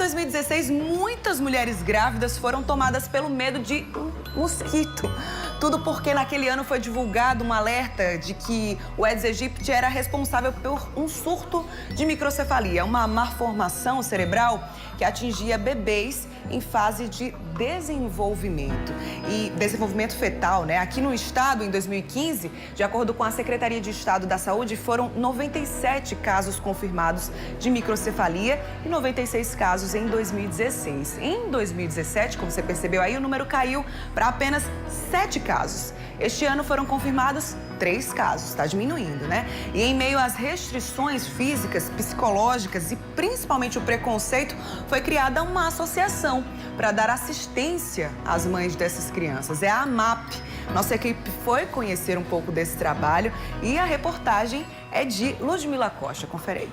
Em 2016, muitas mulheres grávidas foram tomadas pelo medo de um mosquito. Tudo porque naquele ano foi divulgado um alerta de que o Aedes aegypti era responsável por um surto de microcefalia, uma malformação cerebral que atingia bebês em fase de desenvolvimento. E desenvolvimento fetal, né? Aqui no estado, em 2015, de acordo com a Secretaria de Estado da Saúde, foram 97 casos confirmados de microcefalia e 96 casos em 2016. Em 2017, como você percebeu aí, o número caiu para apenas 7 casos. Este ano foram confirmados 3 casos, está diminuindo, né? E em meio às restrições físicas, psicológicas e principalmente o preconceito, foi criada uma associação para dar assistência às mães dessas crianças. É a AMAP. Nossa equipe foi conhecer um pouco desse trabalho e a reportagem é de Ludmila Costa. Confere aí.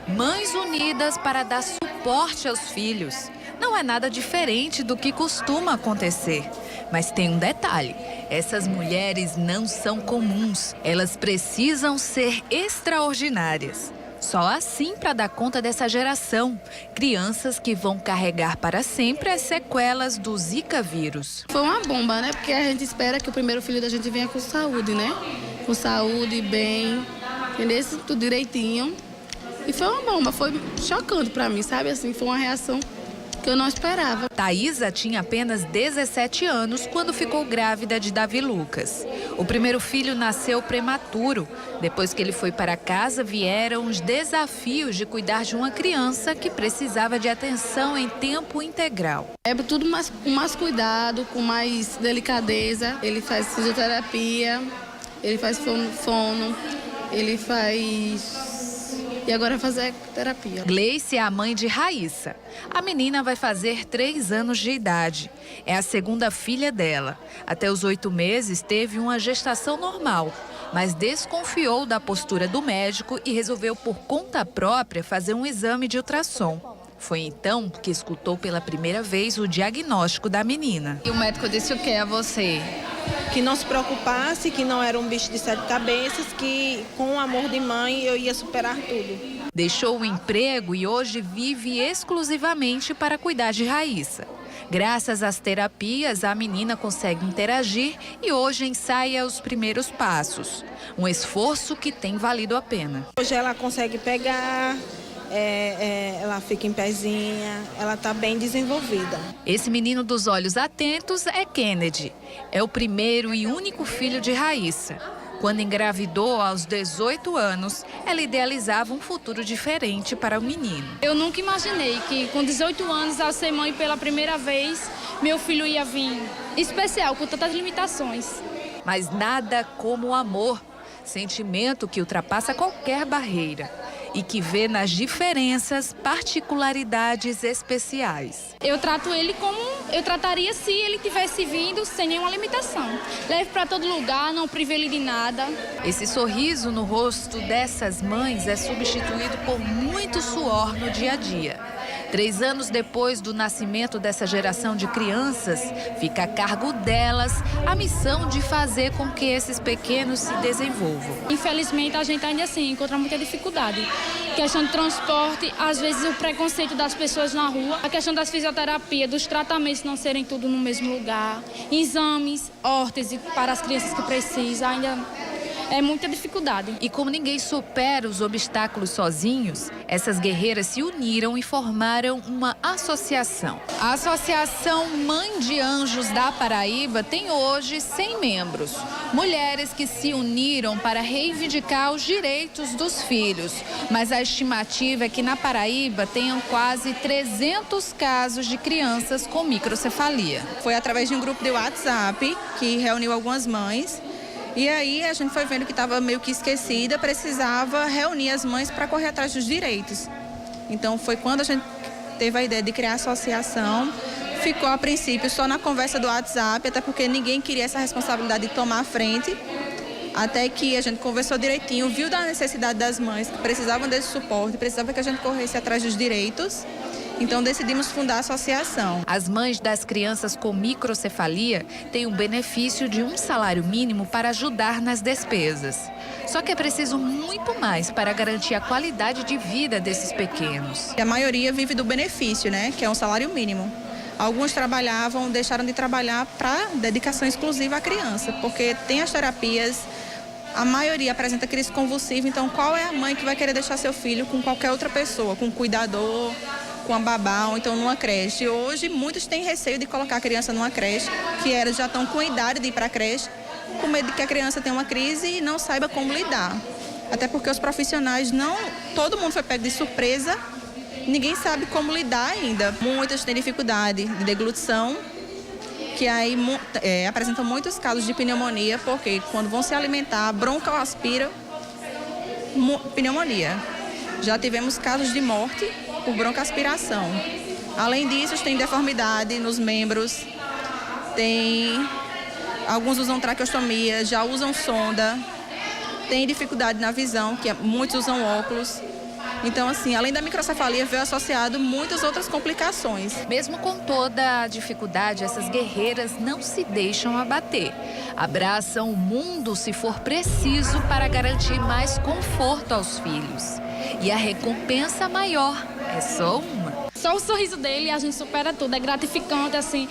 Mães unidas para dar suporte aos filhos. Não é nada diferente do que costuma acontecer. Mas tem um detalhe: essas mulheres não são comuns. Elas precisam ser extraordinárias. Só assim para dar conta dessa geração. Crianças que vão carregar para sempre as sequelas do Zika vírus. Foi uma bomba, né? Porque a gente espera que o primeiro filho da gente venha com saúde, né? Com saúde, bem, entendeu? Tudo direitinho. E foi uma bomba, foi chocante para mim, sabe? Assim, foi uma reação que eu não esperava. Thaisa tinha apenas 17 anos quando ficou grávida de Davi Lucas. O primeiro filho nasceu prematuro. Depois que ele foi para casa, vieram os desafios de cuidar de uma criança que precisava de atenção em tempo integral. É tudo com mais cuidado, com mais delicadeza. Ele faz fisioterapia, ele faz fono, ele faz... E agora fazer terapia. Gleice é a mãe de Raíssa. A menina vai fazer 3 anos de idade. É a segunda filha dela. Até os 8 meses teve uma gestação normal, mas desconfiou da postura do médico e resolveu por conta própria fazer um exame de ultrassom. Foi então que escutou pela primeira vez o diagnóstico da menina. E o médico disse o que a você? Que não se preocupasse, que não era um bicho de 7 cabeças, que com o amor de mãe eu ia superar tudo. Deixou o emprego e hoje vive exclusivamente para cuidar de Raíssa. Graças às terapias, a menina consegue interagir e hoje ensaia os primeiros passos. Um esforço que tem valido a pena. Hoje ela consegue pegar... ela fica em pezinha, ela está bem desenvolvida. Esse menino dos olhos atentos é Kennedy. É o primeiro e único filho de Raíssa. Quando engravidou aos 18 anos, ela idealizava um futuro diferente para o menino. Eu nunca imaginei que com 18 anos, ao ser mãe pela primeira vez, meu filho ia vir especial, com tantas limitações. Mas nada como o amor, sentimento que ultrapassa qualquer barreira e que vê nas diferenças particularidades especiais. Eu trato ele como eu trataria se ele tivesse vindo sem nenhuma limitação. Leve para todo lugar, não prive ele de nada. Esse sorriso no rosto dessas mães é substituído por muito suor no dia a dia. 3 anos depois do nascimento dessa geração de crianças, fica a cargo delas a missão de fazer com que esses pequenos se desenvolvam. Infelizmente, a gente ainda assim encontra muita dificuldade. Questão de transporte, às vezes o preconceito das pessoas na rua, a questão das fisioterapias, dos tratamentos não serem tudo no mesmo lugar, exames, órtese para as crianças que precisam, ainda é muita dificuldade. E como ninguém supera os obstáculos sozinhos, essas guerreiras se uniram e formaram uma associação. A Associação Mãe de Anjos da Paraíba tem hoje 100 membros. Mulheres que se uniram para reivindicar os direitos dos filhos. Mas a estimativa é que na Paraíba tenham quase 300 casos de crianças com microcefalia. Foi através de um grupo de WhatsApp que reuniu algumas mães. E aí a gente foi vendo que estava meio que esquecida, precisava reunir as mães para correr atrás dos direitos. Então foi quando a gente teve a ideia de criar a associação. Ficou a princípio só na conversa do WhatsApp, até porque ninguém queria essa responsabilidade de tomar a frente. Até que a gente conversou direitinho, viu da necessidade das mães que precisavam desse suporte, precisava que a gente corresse atrás dos direitos. Então decidimos fundar a associação. As mães das crianças com microcefalia têm o benefício de um salário mínimo para ajudar nas despesas. Só que é preciso muito mais para garantir a qualidade de vida desses pequenos. A maioria vive do benefício, né, que é um salário mínimo. Alguns trabalhavam, deixaram de trabalhar para dedicação exclusiva à criança, porque tem as terapias, a maioria apresenta crise convulsiva, então qual é a mãe que vai querer deixar seu filho com qualquer outra pessoa, com um cuidador, com a babá ou então numa creche? Hoje muitos têm receio de colocar a criança numa creche, que elas já estão com a idade de ir para a creche, com medo de que a criança tenha uma crise e não saiba como lidar. Até porque os profissionais todo mundo foi pego de surpresa, ninguém sabe como lidar ainda. Muitas têm dificuldade de deglutição, que aí apresentam muitos casos de pneumonia, porque quando vão se alimentar, broncoaspira, pneumonia. Já tivemos casos de morte por broncoaspiração. Além disso, tem deformidade nos membros, alguns usam traqueostomia, já usam sonda, tem dificuldade na visão, que muitos usam óculos. Então, assim, além da microcefalia, veio associado muitas outras complicações. Mesmo com toda a dificuldade, essas guerreiras não se deixam abater. Abraçam o mundo se for preciso para garantir mais conforto aos filhos. E a recompensa maior é só uma. Só o sorriso dele a gente supera tudo, é gratificante, assim.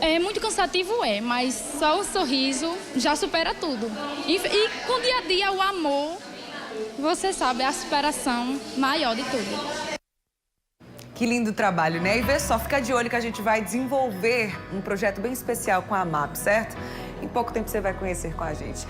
É muito cansativo, mas só o sorriso já supera tudo. E com o dia a dia, o amor, você sabe, é a superação maior de tudo. Que lindo trabalho, né? E vê só, fica de olho que a gente vai desenvolver um projeto bem especial com a AMAP, certo? Em pouco tempo você vai conhecer com a gente.